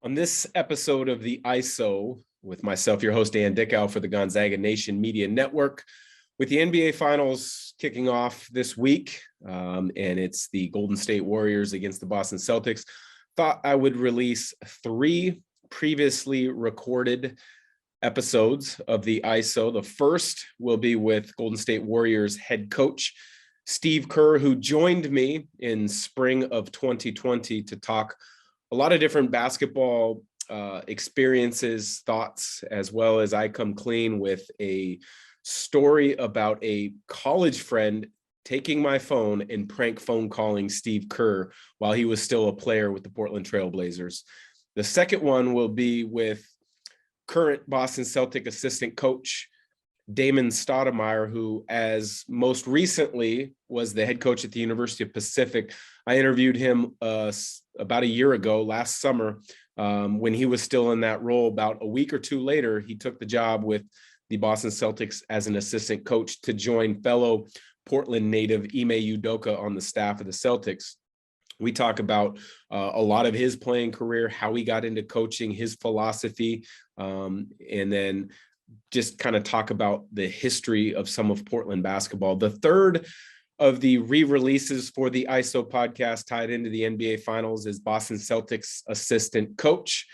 On this episode of the ISO with myself, your host, Dan Dickau for the Gonzaga Nation Media Network, with the NBA Finals kicking off this week, and it's the Golden State Warriors against the Boston Celtics, thought I would release 3 previously recorded episodes of the ISO. The first will be with Golden State Warriors head coach Steve Kerr, who joined me in spring of 2020 to talk a lot of different basketball experiences, thoughts, as well as I come clean with a story about a college friend taking my phone and prank phone calling Steve Kerr while he was still a player with the Portland Trail Blazers. The second one will be with current Boston Celtic assistant coach Damon Stoudamire, who as most recently was the head coach at the University of Pacific. I interviewed him about a year ago, last summer, when he was still in that role. About a week or two later, he took the job with the Boston Celtics as an assistant coach to join fellow Portland native Ime Udoka on the staff of the Celtics. We talk about a lot of his playing career, how he got into coaching, his philosophy, and then just kind of talk about the history of some of Portland basketball. The third of the re-releases for the ISO podcast tied into the NBA Finals is Boston Celtics assistant coach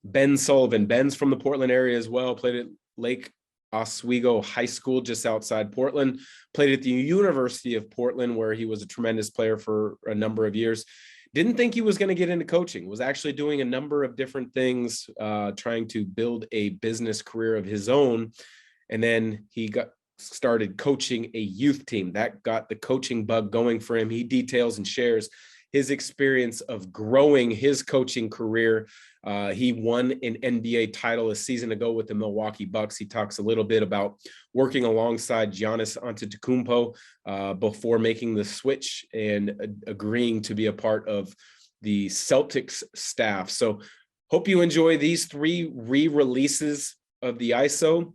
Ben Sullivan. Ben's from the Portland area as well, played at Lake Oswego High School just outside Portland, played at the University of Portland, where he was a tremendous player for a number of years. Didn't think he was going to get into coaching, was actually doing a number of different things, trying to build a business career of his own. And then he started coaching a youth team. That got the coaching bug going for him. He details and shares his experience of growing his coaching career. He won an NBA title a season ago with the Milwaukee Bucks. He talks a little bit about working alongside Giannis Antetokounmpo before making the switch and agreeing to be a part of the Celtics staff. So hope you enjoy these 3 re-releases of the ISO.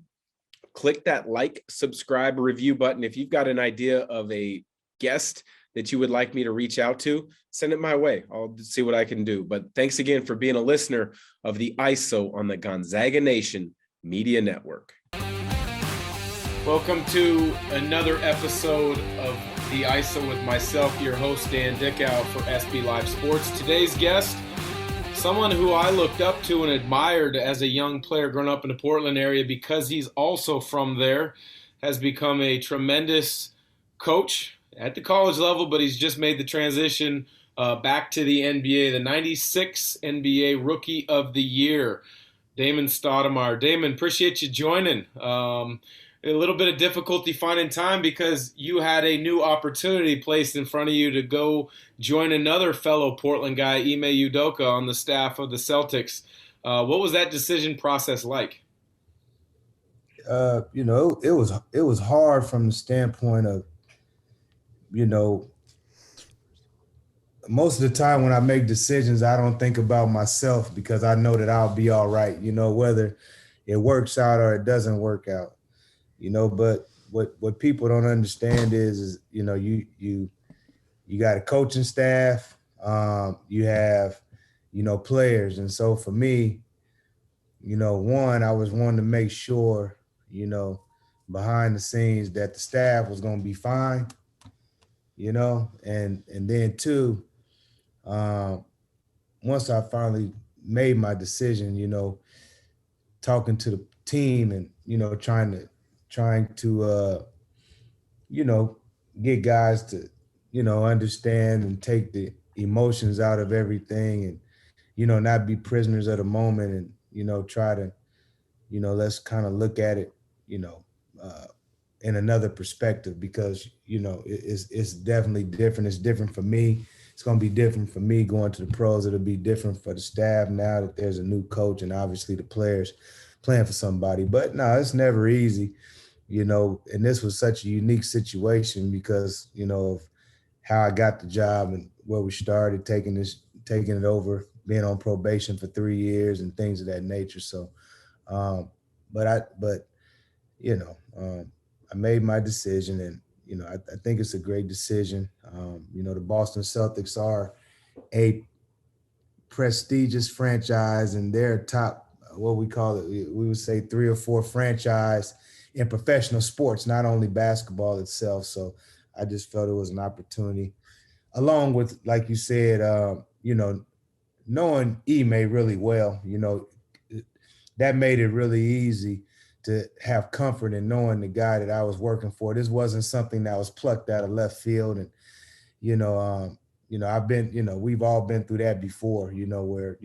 Click that like, subscribe, review button. If you've got an idea of a guest that you would like me to reach out to, send it my way. I'll see what I can do. But thanks again for being a listener of the ISO on the Gonzaga Nation Media Network. Welcome to another episode of the ISO with myself, your host, Dan Dickau for SB Live Sports. Today's guest, someone who I looked up to and admired as a young player growing up in the Portland area because he's also from there, has become a tremendous coach at the college level, but he's just made the transition back to the NBA, the 96 NBA Rookie of the Year, Damon Stoudamire. Damon, appreciate you joining. A little bit of difficulty finding time because you had a new opportunity placed in front of you to go join another fellow Portland guy, Ime Udoka, on the staff of the Celtics. What was that decision process like? It was hard from the standpoint of, most of the time when I make decisions, I don't think about myself because I know that I'll be all right, whether it works out or it doesn't work out, but what people don't understand is you got a coaching staff, you have, players. And so for me, I was wanting to make sure, behind the scenes that the staff was going to be fine. And then 2, once I finally made my decision, talking to the team and, trying to get guys to, understand and take the emotions out of everything and, not be prisoners of the moment and, try to, let's kind of look at it, in another perspective because, it's definitely different. It's different for me. It's going to be different for me going to the pros. It'll be different for the staff now that there's a new coach and obviously the players playing for somebody. But no, it's never easy, and this was such a unique situation because, of how I got the job and where we started taking it over, being on probation for 3 years and things of that nature. So, I made my decision and, I think it's a great decision. The Boston Celtics are a prestigious franchise, and they're top, what we call it, we would say 3 or 4 franchise in professional sports, not only basketball itself. So I just felt it was an opportunity, along with, like you said, knowing Ime really well, that made it really easy to have comfort in knowing the guy that I was working for. This wasn't something that was plucked out of left field. And, I've been, we've all been through that before, where,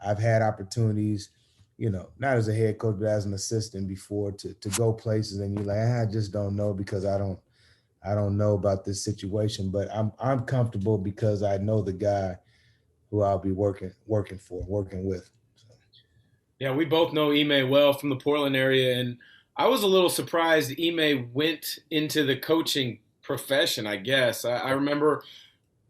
I've had opportunities, not as a head coach, but as an assistant before to go places, and you're like, I just don't know because I don't know about this situation, but I'm comfortable because I know the guy who I'll be working with. So. Yeah, we both know Ime well from the Portland area, and I was a little surprised Ime went into the coaching profession, I guess. I remember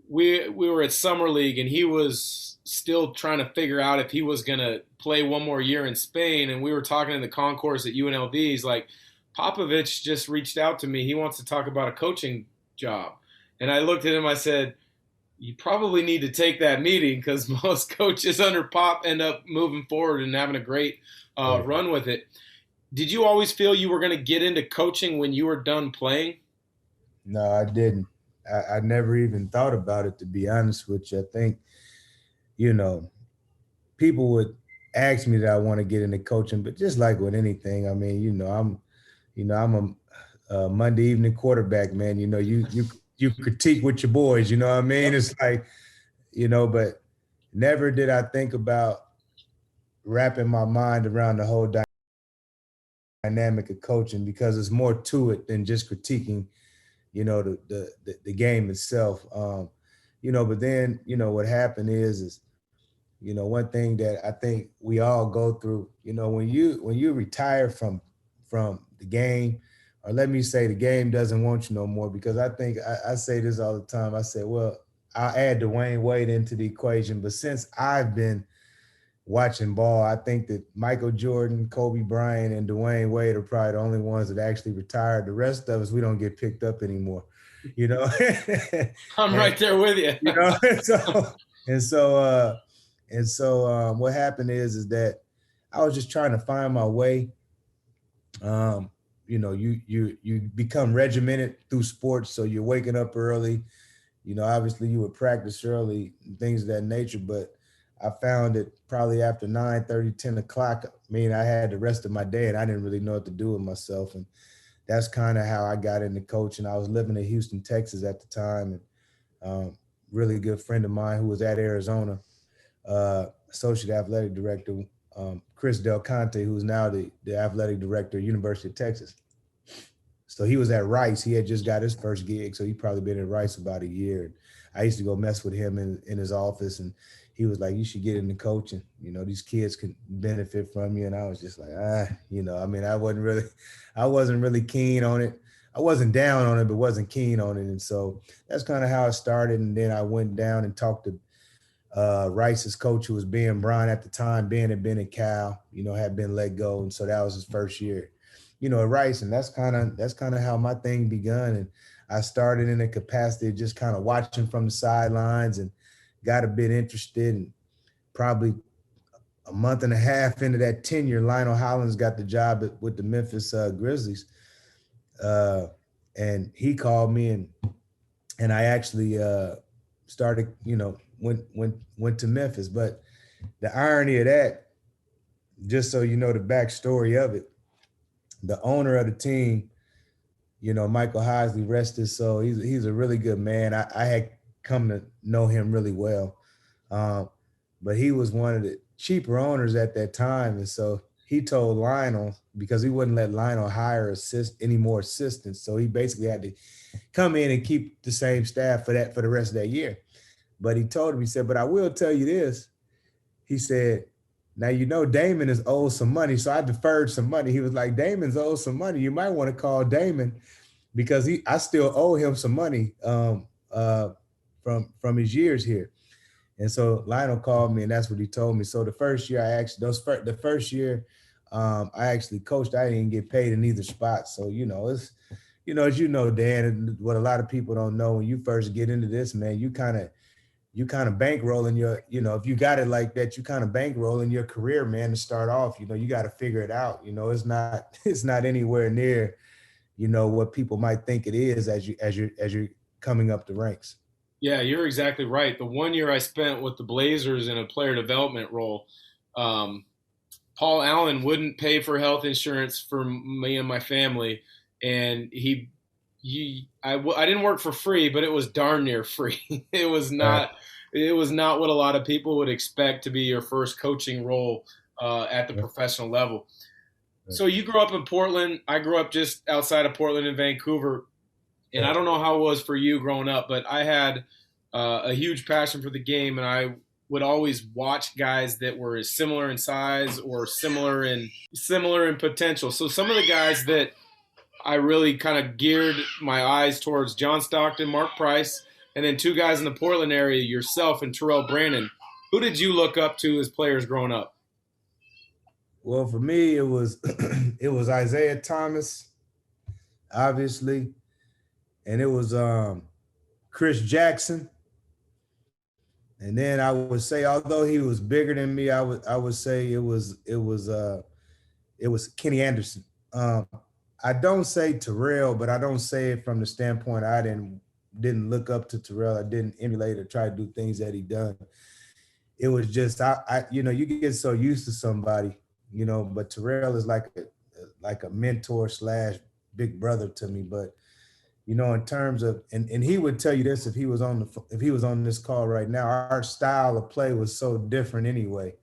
we were at summer league, and he was still trying to figure out if he was going to play one more year in Spain, and we were talking in the concourse at UNLV. He's like, Popovich just reached out to me. He wants to talk about a coaching job. And I looked at him, I said, you probably need to take that meeting, because most coaches under Pop end up moving forward and having a great run with it. Did you always feel you were going to get into coaching when you were done playing? No, I didn't. I never even thought about it, to be honest with you. I think, people would ask me that I want to get into coaching, but just like with anything, I mean, I'm a Monday evening quarterback, man. You critique with your boys, you know what I mean? It's like, but never did I think about wrapping my mind around the whole dynamic of coaching, because there's more to it than just critiquing, the game itself. But then, what happened is, one thing that I think we all go through, when you retire from the game, or let me say the game doesn't want you no more, because I think I say this all the time. I say, well, I'll add Dwayne Wade into the equation, but since I've been watching ball, I think that Michael Jordan, Kobe Bryant, and Dwayne Wade are probably the only ones that actually retired. The rest of us, we don't get picked up anymore, I'm right there with you. So what happened is that I was just trying to find my way. You become regimented through sports, so you're waking up early. Obviously you would practice early, things of that nature, but I found that probably after 9:30, 10 o'clock, I had the rest of my day and I didn't really know what to do with myself. And that's kind of how I got into coaching. I was living in Houston, Texas at the time, and really good friend of mine who was at Arizona, associate athletic director, Chris Del Conte, who's now the athletic director at University of Texas. So he was at Rice. He had just got his first gig, so he probably been at Rice about a year. And I used to go mess with him in his office, and he was like, you should get into coaching. These kids can benefit from you. And I was just like, I wasn't really keen on it. I wasn't down on it, but wasn't keen on it. And so that's kind of how it started. And then I went down and talked to Rice's coach, who was Ben Bryant at the time. Ben had been at Cal, had been let go. And so that was his first year, at Rice. And that's kind of how my thing begun. And I started in a capacity of just kind of watching from the sidelines, and got a bit interested. And probably a month and a half into that tenure, Lionel Hollins got the job with the Memphis Grizzlies. And he called me, and I actually started, went to Memphis. But the irony of that, just so you know the backstory of it, the owner of the team, Michael Heisley, rest his soul, he's a really good man. I had come to know him really well. But he was one of the cheaper owners at that time. And so he told Lionel, because he wouldn't let Lionel hire any more assistants. So he basically had to come in and keep the same staff for the rest of that year. But he told him, he said, but I will tell you this. He said, now, Damon is owed some money. So I deferred some money. He was like, Damon's owed some money. You might want to call Damon, because I still owe him some money from his years here. And so Lionel called me, and that's what he told me. So the first year the first year I actually coached, I didn't get paid in either spot. So, it's, as Dan, what a lot of people don't know, when you first get into this, man, you kind of you kind of bankrolling your, if you got it like that, you kind of bankrolling your career, man, to start off. You got to figure it out. It's not anywhere near, what people might think it is as you're coming up the ranks. Yeah, you're exactly right. The 1 year I spent with the Blazers in a player development role, Paul Allen wouldn't pay for health insurance for me and my family, and I didn't work for free, but it was darn near free. It was not what a lot of people would expect to be your first coaching role at the professional level. So you grew up in Portland. I grew up just outside of Portland in Vancouver. And I don't know how it was for you growing up, but I had a huge passion for the game, and I would always watch guys that were similar in size or similar in potential. So some of the guys that I really kind of geared my eyes towards: John Stockton, Mark Price, and then two guys in the Portland area, yourself and Terrell Brandon. Who did you look up to as players growing up? Well, for me, it was it was Isaiah Thomas, obviously. And it was Chris Jackson. And then I would say, although he was bigger than me, I would say it was Kenny Anderson. I don't say Terrell, but I don't say it from the standpoint I didn't look up to Terrell. I didn't emulate or try to do things that he done. It was just you get so used to somebody, but Terrell is like a mentor / big brother to me. But in terms of, and he would tell you this if he was on this call right now, our style of play was so different anyway.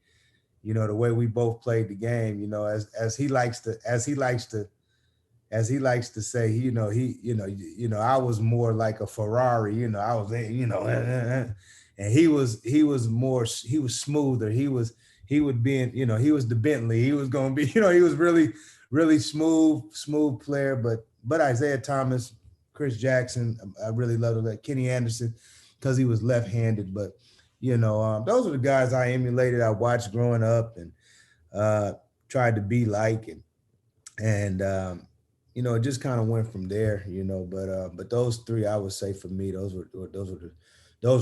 The way we both played the game, as he likes to say, I was more like a Ferrari, I was, and he was smoother. He was the Bentley. He was going to be, he was really, really smooth player, but Isaiah Thomas, Chris Jackson, I really loved that. Kenny Anderson, because he was left-handed. But, those are the guys I emulated. I watched growing up and tried to be like, and it just kind of went from there, But those three, I would say for me, those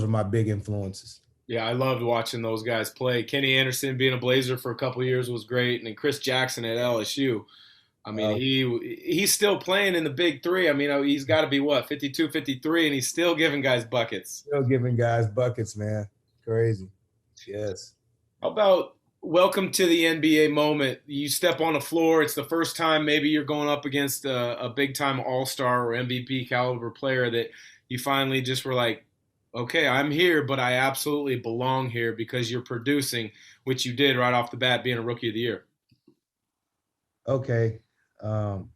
were my big influences. Yeah, I loved watching those guys play. Kenny Anderson being a Blazer for a couple of years was great, and then Chris Jackson at LSU. I mean, he's still playing in the big three. I mean, he's got to be, 52, 53, and he's still giving guys buckets. Still giving guys buckets, man. Crazy. Yes. How about welcome to the NBA moment? You step on the floor. It's the first time maybe you're going up against a big-time all-star or MVP caliber player that you finally just were like, okay, I'm here, but I absolutely belong here because you're producing, which you did right off the bat being a Rookie of the Year. Okay. I'm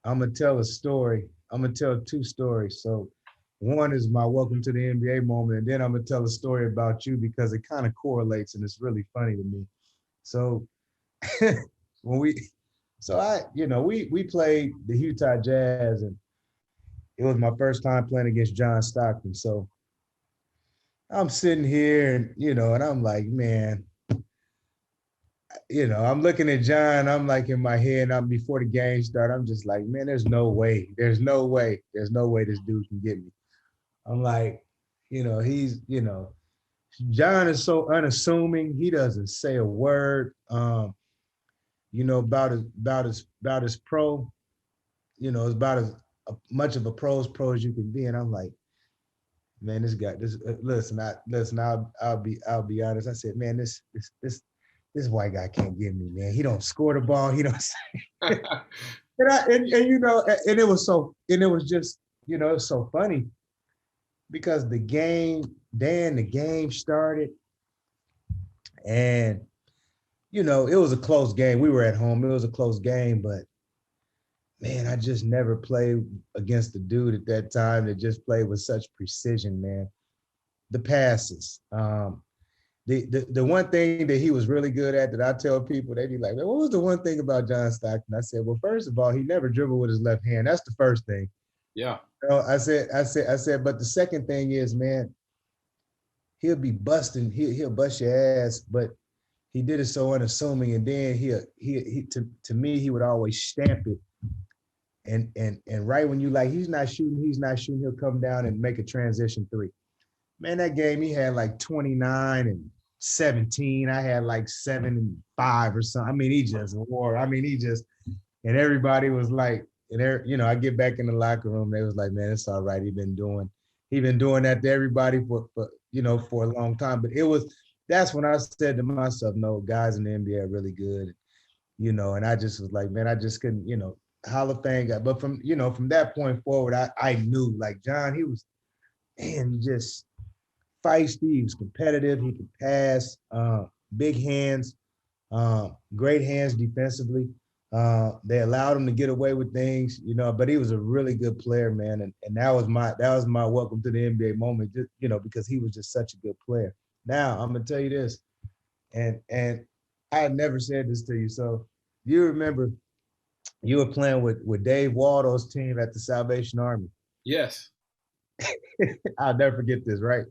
going to tell a story. I'm going to tell two stories. So one is my welcome to the NBA moment, and then I'm going to tell a story about you because it kind of correlates and it's really funny to me. So we played the Utah Jazz, and it was my first time playing against John Stockton. So I'm sitting here and, and I'm like, man, I'm looking at John, I'm like in my head, before the game started, I'm just like, man, there's no way this dude can get me. I'm like, John is so unassuming. He doesn't say a word, about his pro, it's about as much of a pro as you can be. And I'm like, man, this guy, I'll be honest. I said, man, this white guy can't get me, man. He don't score the ball. He don't say. and it was just, it was so funny because the game started, and it was a close game. We were at home. It was a close game, but man, I just never played against the dude at that time that just played with such precision, man. The passes. The one thing that he was really good at that I tell people, they be like, what was the one thing about John Stockton? I said, well, first of all, he never dribbled with his left hand. That's the first thing. Yeah. I said, but the second thing is, man, he'll be busting, he'll bust your ass, but he did it so unassuming. And then he to me, he would always stamp it. And right when you like, he's not shooting, he'll come down and make a transition three. Man, that game he had like 29 and 17. I had like 7 and 5 or something. I mean, he just wore. I mean, and everybody was like, and there, I get back in the locker room. They was like, man, it's all right. He been doing that to everybody for a long time. But that's when I said to myself, no, guys in the NBA are really good, and I just was like, man, I just couldn't, Hall of Fame guy. But from that point forward, I knew like John, he was, man, just feisty. He was competitive. He could pass, big hands, great hands defensively. They allowed him to get away with things, but he was a really good player, man. And that was my welcome to the NBA moment, just, because he was just such a good player. Now I'm gonna tell you this, and I had never said this to you. So you remember you were playing with Dave Waldo's team at the Salvation Army. Yes. I'll never forget this, right?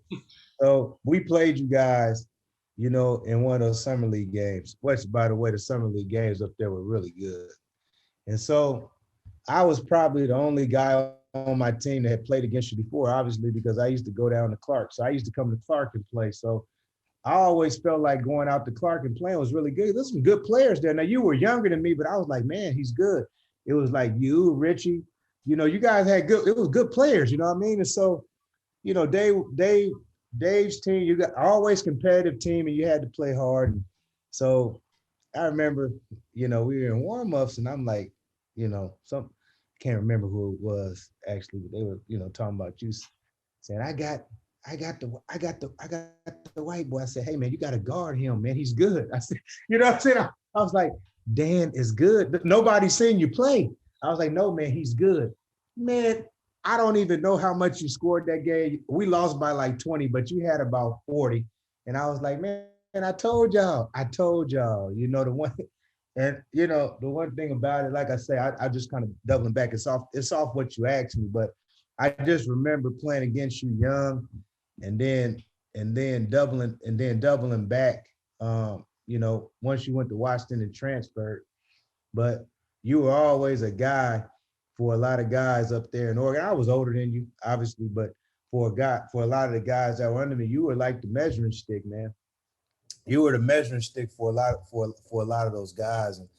So we played you guys, in one of those summer league games. Which, by the way, the summer league games up there were really good. And so I was probably the only guy on my team that had played against you before, obviously, because I used to go down to Clark. So I used to come to Clark and play. So I always felt like going out to Clark and playing was really good. There's some good players there. Now, you were younger than me, but I was like, man, he's good. It was like you, Richie, you guys had it was good players, you know what I mean? And so, Dave's team, you got always competitive team and you had to play hard. And so I remember, we were in warm-ups and I'm like, can't remember who it was actually, but they were, talking about you saying, I got the white boy. I said, hey man, you got to guard him, man. He's good. I said, you know what I'm saying? I was like, Dan is good. Nobody's seen you play. I was like, no, man, he's good. Man, I don't even know how much you scored that game. We lost by like 20, but you had about 40. And I was like, man, I told y'all, the one, and the one thing about it, like I say, I just kind of doubling back. It's off what you asked me, but I just remember playing against you young and then doubling back, once you went to Washington and transferred. But you were always a guy for a lot of guys up there in Oregon. I was older than you, obviously, but for a lot of the guys that were under me, you were like the measuring stick, man. You were the measuring stick for a lot of those guys. And,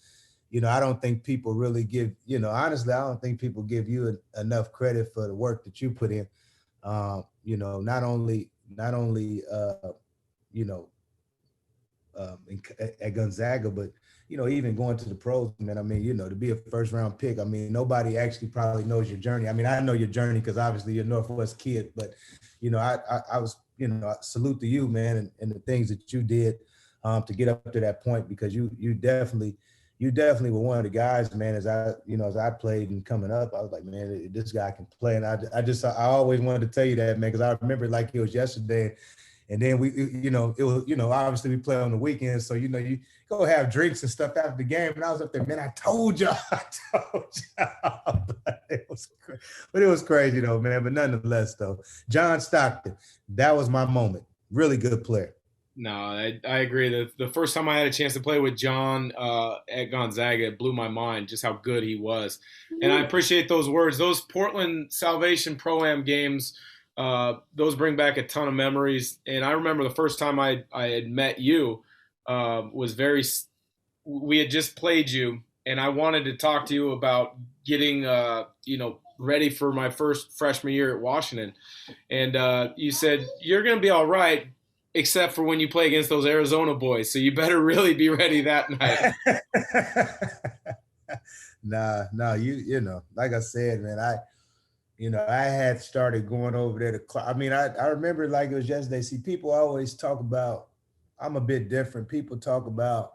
I don't think people really give, honestly, I don't think people give you enough credit for the work that you put in. Not only at Gonzaga, but even going to the pros, man. I mean, to be a first round pick. I mean, nobody actually probably knows your journey. I mean, I know your journey because obviously you're a Northwest kid, but I was, I salute to you, man, and the things that you did to get up to that point, because you definitely were one of the guys, man. As I played and coming up, I was like, man, this guy can play, and I always wanted to tell you that, man, because I remember it like it was yesterday. And then we, it was, obviously we play on the weekends. So, you go have drinks and stuff after the game. And I was up there, man, I told y'all. But it was crazy though, man. But nonetheless, though, John Stockton, that was my moment. Really good player. No, I agree. The first time I had a chance to play with John at Gonzaga, it blew my mind just how good he was. And I appreciate those words. Those Portland Salvation Pro-Am games, those bring back a ton of memories. And I remember the first time I had met you we had just played you, and I wanted to talk to you about getting, ready for my first freshman year at Washington. And you said, you're going to be all right, except for when you play against those Arizona boys. So you better really be ready that night. Nah, like I said, man, I had started going over there to, I mean, I remember like it was yesterday. See, people always talk about, I'm a bit different. People talk about,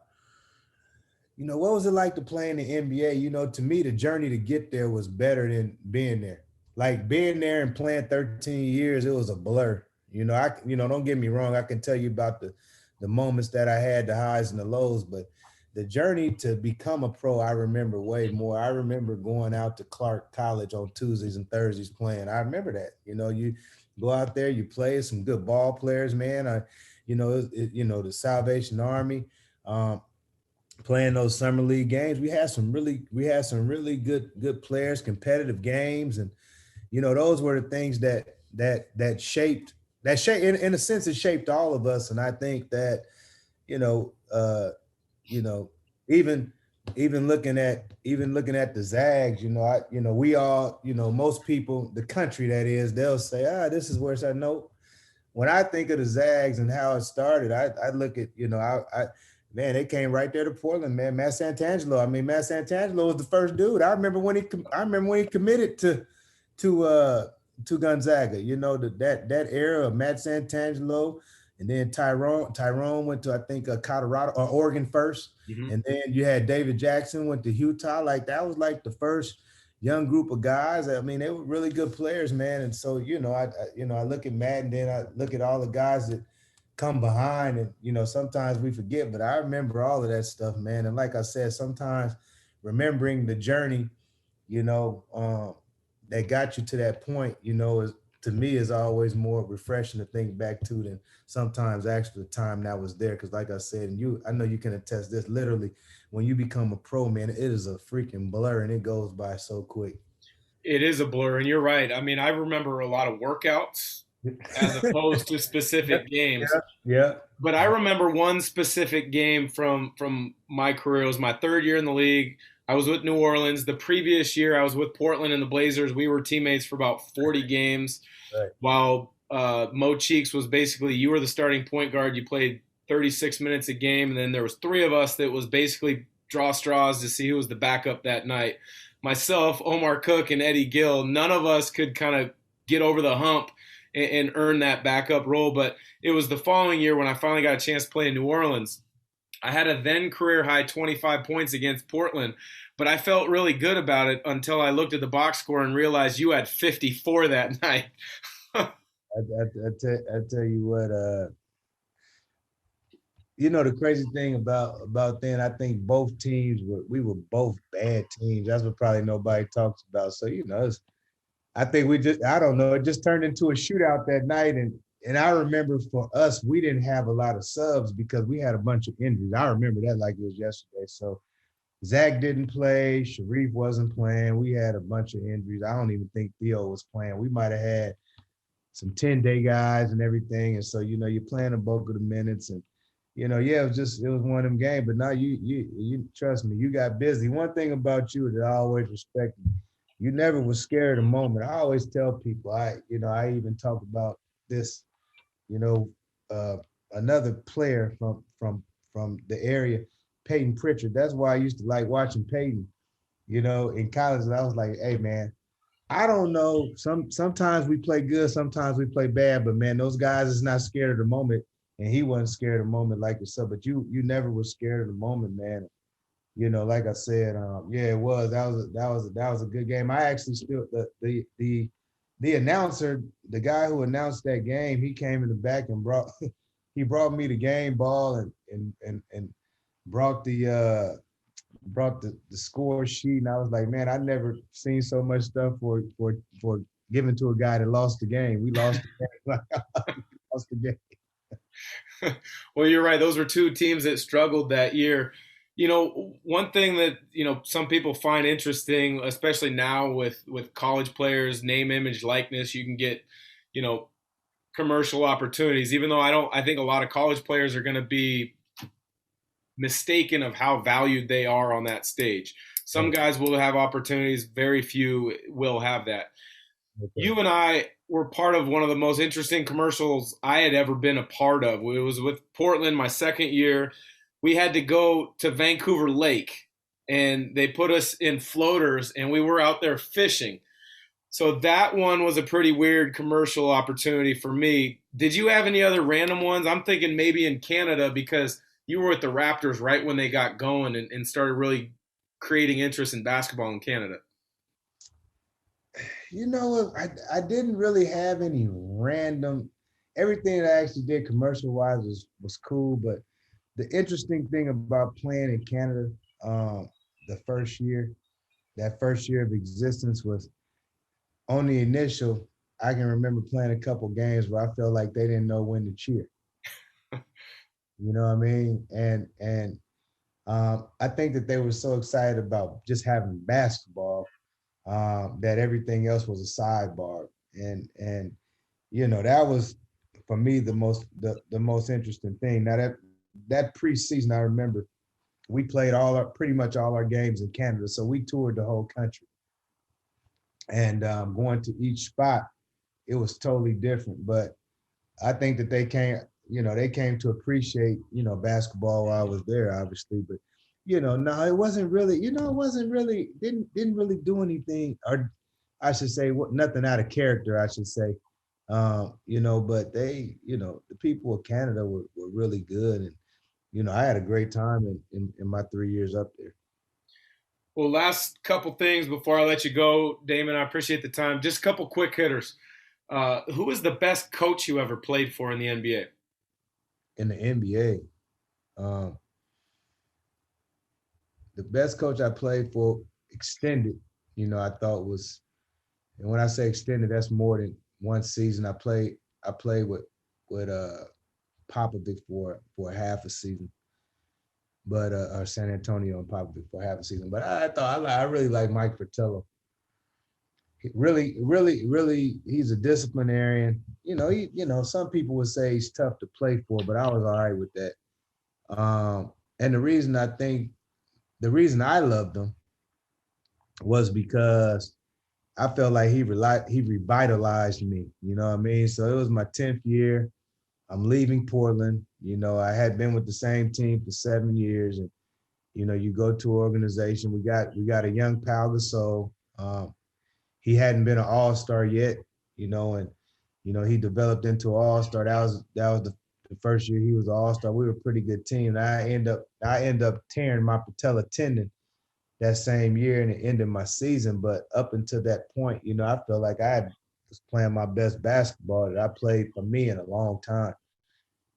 what was it like to play in the NBA? To me, the journey to get there was better than being there. Like being there and playing 13 years, it was a blur. Don't get me wrong. I can tell you about the moments that I had, the highs and the lows, but the journey to become a pro, I remember way more. I remember going out to Clark College on Tuesdays and Thursdays playing. I remember that. You go out there, you play some good ball players, man. The Salvation Army, playing those summer league games. We had some really good players, competitive games, and those were the things that shaped that shape in a sense it shaped all of us. And I think that, you know, even looking at the Zags, we all, most people, the country that is, they'll say, this is where it's at. No, when I think of the Zags and how it started, I look at, man, they came right there to Portland, man. Matt Santangelo. I mean, Matt Santangelo was the first dude. I remember when he committed to Gonzaga. That era of Matt Santangelo, and then Tyrone went to, I think, Colorado or Oregon first, and then you had David Jackson went to Utah. Like that was like the first young group of guys. I mean, they were really good players, man. And so, I look at Matt, and then I look at all the guys that come behind, and sometimes we forget, but I remember all of that stuff, man. And like I said, sometimes remembering the journey, that got you to that point, is, to me, is always more refreshing to think back to than sometimes actually the time that was there. Because like I said, and I know you can attest this, literally, when you become a pro, man, it is a freaking blur and it goes by so quick. It is a blur, and you're right. I mean, I remember a lot of workouts as opposed to specific games. Yeah. But I remember one specific game from my career. It was my third year in the league. I was with New Orleans. The previous year, I was with Portland and the Blazers. We were teammates for about 40 games. Right. While Mo Cheeks was basically, you were the starting point guard. You played 36 minutes a game, and then there was three of us that was basically draw straws to see who was the backup that night. Myself, Omar Cook, and Eddie Gill, none of us could kind of get over the hump and earn that backup role. But it was the following year when I finally got a chance to play in New Orleans. I had a then career high 25 points against Portland, but I felt really good about it until I looked at the box score and realized you had 54 that night. I tell you what, the crazy thing about then, I think both teams we were both bad teams. That's what probably nobody talks about. So, I think I don't know, it just turned into a shootout that night. And I remember for us, we didn't have a lot of subs because we had a bunch of injuries. I remember that like it was yesterday. So Zach didn't play. Sharif wasn't playing. We had a bunch of injuries. I don't even think Theo was playing. We might have had some 10-day guys and everything. And so, you're playing the bulk of the minutes. And, it was one of them games. But now you trust me, you got busy. One thing about you that I always respected, you never was scared of the moment. I always tell people, I even talk about this, another player from the area, Peyton Pritchard. That's why I used to like watching Peyton, in college. And I was like, hey, man, I don't know. Sometimes we play good, sometimes we play bad, but man, those guys is not scared of the moment. And he wasn't scared of the moment like yourself, but you never was scared of the moment, man. Like I said, it was. That was a good game. I actually still the announcer, the guy who announced that game, he came in the back and brought me the game ball and brought the score sheet. And I was like, man, I never seen so much stuff for giving to a guy that lost the game. We lost the game. Lost the game. Well, you're right. Those were two teams that struggled that year. One thing that, some people find interesting, especially now with college players, name, image, likeness, you can get, commercial opportunities, even though I think a lot of college players are going to be mistaken of how valued they are on that stage. Some guys will have opportunities. Very few will have that. Okay. You and I were part of one of the most interesting commercials I had ever been a part of. It was with Portland, my second year. We had to go to Vancouver Lake, and they put us in floaters, and we were out there fishing. So that one was a pretty weird commercial opportunity for me. Did you have any other random ones? I'm thinking maybe in Canada, because you were with the Raptors right when they got going and started really creating interest in basketball in Canada. I didn't really have any random. Everything that I actually did commercial-wise was cool, but the interesting thing about playing in Canada, that first year of existence, was on the initial, I can remember playing a couple games where I felt like they didn't know when to cheer. You know what I mean? And I think that they were so excited about just having basketball that everything else was a sidebar. And that was for me the most interesting thing. Now that preseason, I remember we played pretty much all our games in Canada, so we toured the whole country, and going to each spot, it was totally different. But I think that they came to appreciate, basketball while I was there, obviously. But, no, it wasn't really, didn't really do anything, or I should say, nothing out of character, I should say. But they, the people of Canada were really good. And, I had a great time in my 3 years up there. Well, last couple things before I let you go, Damon. I appreciate the time. Just a couple quick hitters. Who is the best coach you ever played for in the NBA? In the NBA, the best coach I played for extended, I thought was, and when I say extended, that's more than one season. I played with Popovich for half a season, but or San Antonio and Popovich for half a season. But I really like Mike Fratello. Really, he's a disciplinarian. Some people would say he's tough to play for, but I was all right with that. And the reason I loved him was because I felt like he revitalized me. You know what I mean? So it was my 10th year. I'm leaving Portland. I had been with the same team for 7 years, and you go to an organization. We got a young Pau Gasol. He hadn't been an all-star yet, and he developed into an all-star. That was the first year he was an all-star. We were a pretty good team. And I end up tearing my patella tendon that same year, and it ended my season. But up until that point, I felt like I was playing my best basketball that I played for me in a long time.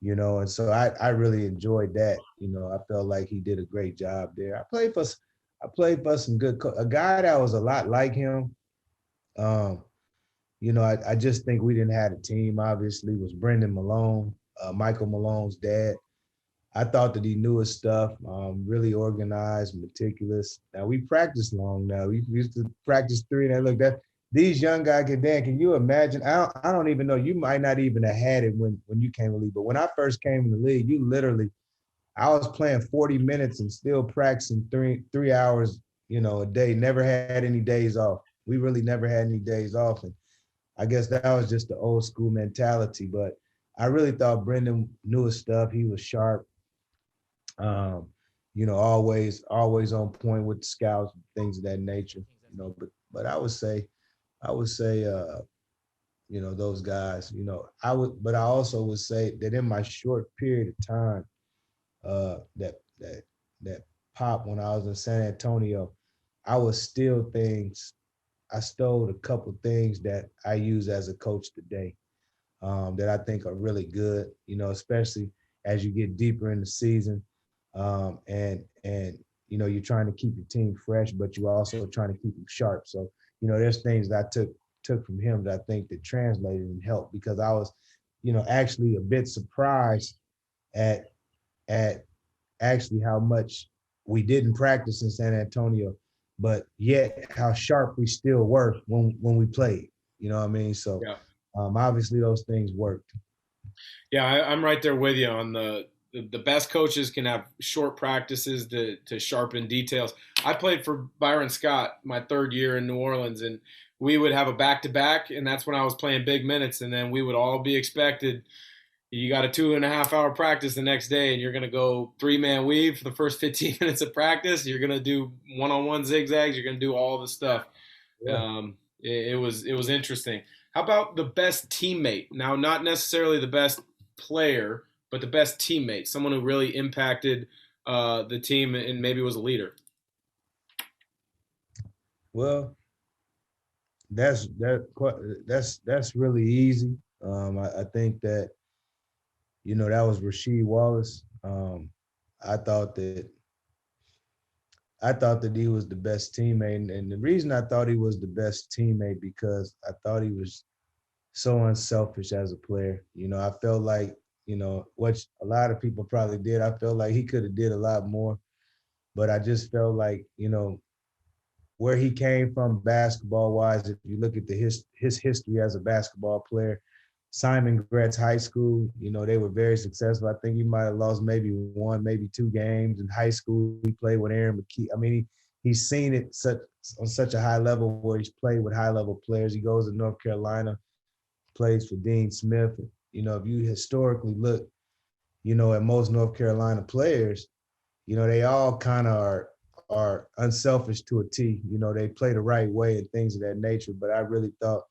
And so I really enjoyed that. I felt like he did a great job there. I played for some good a guy that was a lot like him. I just think we didn't have a team, obviously, was Brendan Malone, Michael Malone's dad. I thought that he knew his stuff, really organized, meticulous. Now, we practiced long now. We used to practice 3, and look, these young guys can you imagine? I don't even know. You might not even have had it when you came to the league. But when I first came in the league, I was playing 40 minutes and still practicing 3 hours, a day. Never had any days off. We really never had any days off. And I guess that was just the old school mentality. But I really thought Brendan knew his stuff. He was sharp. Always on point with the scouts, things of that nature. But I would say, those guys. But I also would say that in my short period of time, that Pop, when I was in San Antonio, I stole a couple things that I use as a coach today, that I think are really good, especially as you get deeper in the season. And you're trying to keep your team fresh, but you're also trying to keep them sharp. So, there's things that I took from him that I think that translated and helped, because I was, actually a bit surprised at actually how much we didn't practice in San Antonio, but yet how sharp we still were when we played. You know what I mean? So yeah. Obviously those things worked. Yeah, I'm right there with you on the best coaches can have short practices to sharpen details. I played for Byron Scott my 3rd year in New Orleans, and we would have a back-to-back, and that's when I was playing big minutes, and then we would all be expected. You got a 2.5-hour practice the next day, and you're going to go 3-man weave for the first 15 minutes of practice. You're going to do one-on-one zigzags. You're going to do all the stuff. Yeah. It was interesting. How about the best teammate? Now, not necessarily the best player, but the best teammate, someone who really impacted the team and maybe was a leader. Well, that's really easy. I think that, that was Rasheed Wallace. I thought that he was the best teammate, and the reason I thought he was the best teammate because I thought he was so unselfish as a player. I felt like, which a lot of people probably did. I felt like he could have did a lot more, but I just felt like, where he came from basketball wise, if you look at his history as a basketball player, Simon Gretz High School. You know, they were very successful. I think he might have lost maybe one, maybe two games in high school. He played with Aaron McKee. I mean, he's seen it on such a high level where he's played with high level players. He goes to North Carolina, plays for Dean Smith. You know, if you historically look, you know, at most North Carolina players, you know, they all kind of are unselfish to a T. You know, they play the right way and things of that nature. But I really thought,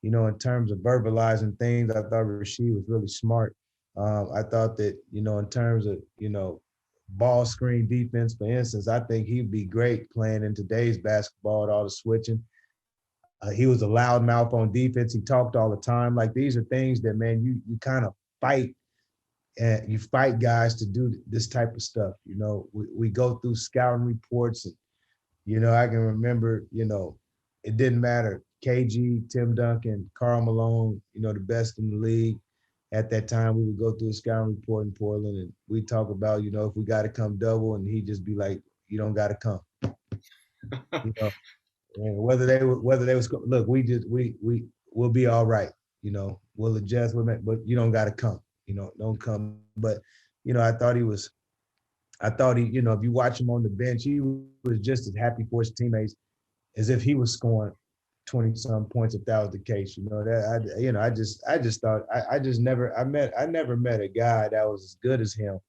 you know, in terms of verbalizing things, I thought Rasheed was really smart. I thought that, you know, in terms of, you know, ball screen defense, for instance, I think he'd be great playing in today's basketball with all the switching. He was a loudmouth on defense. He talked all the time. Like, these are things that, man, you kind of fight, and you fight guys to do this type of stuff. You know, we go through scouting reports, and, you know, I can remember, you know, it didn't matter. KG, Tim Duncan, Karl Malone, you know, the best in the league. At that time, we would go through a scouting report in Portland, and we talk about, you know, if we got to come double, and he'd just be like, you don't got to come. You know, and whether they was look, we'll be all right. You know, we'll adjust with it, but you don't got to come. You know, don't come. But, you know, I thought he, you know, if you watch him on the bench, he was just as happy for his teammates as if he was scoring 20-some points if that was the case. You know, that I just thought I never met a guy that was as good as him.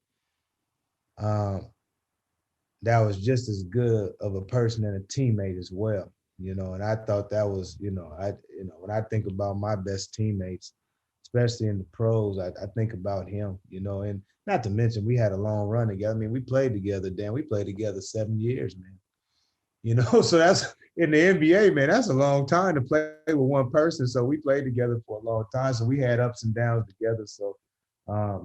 That was just as good of a person and a teammate as well. You know, and I thought that was, you know, when I think about my best teammates, especially in the pros, I think about him, you know, and not to mention we had a long run together. I mean, we played together, Dan. We played together 7 years, man. You know, so that's in the NBA, man, that's a long time to play with one person. So we played together for a long time. So we had ups and downs together. So,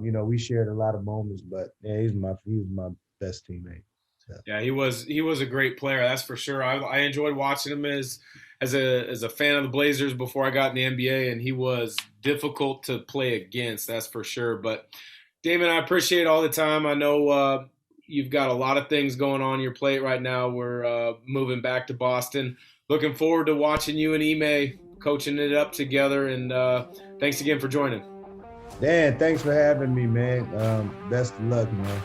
you know, we shared a lot of moments, but yeah, he was my best teammate. So. Yeah, he was a great player, that's for sure. I enjoyed watching him as a fan of the Blazers before I got in the NBA, and he was difficult to play against, that's for sure. But Damon, I appreciate all the time. I know you've got a lot of things going on your plate right now. We're moving back to Boston. Looking forward to watching you and Ime coaching it up together. And thanks again for joining. Dan, thanks for having me, man. Best of luck, man.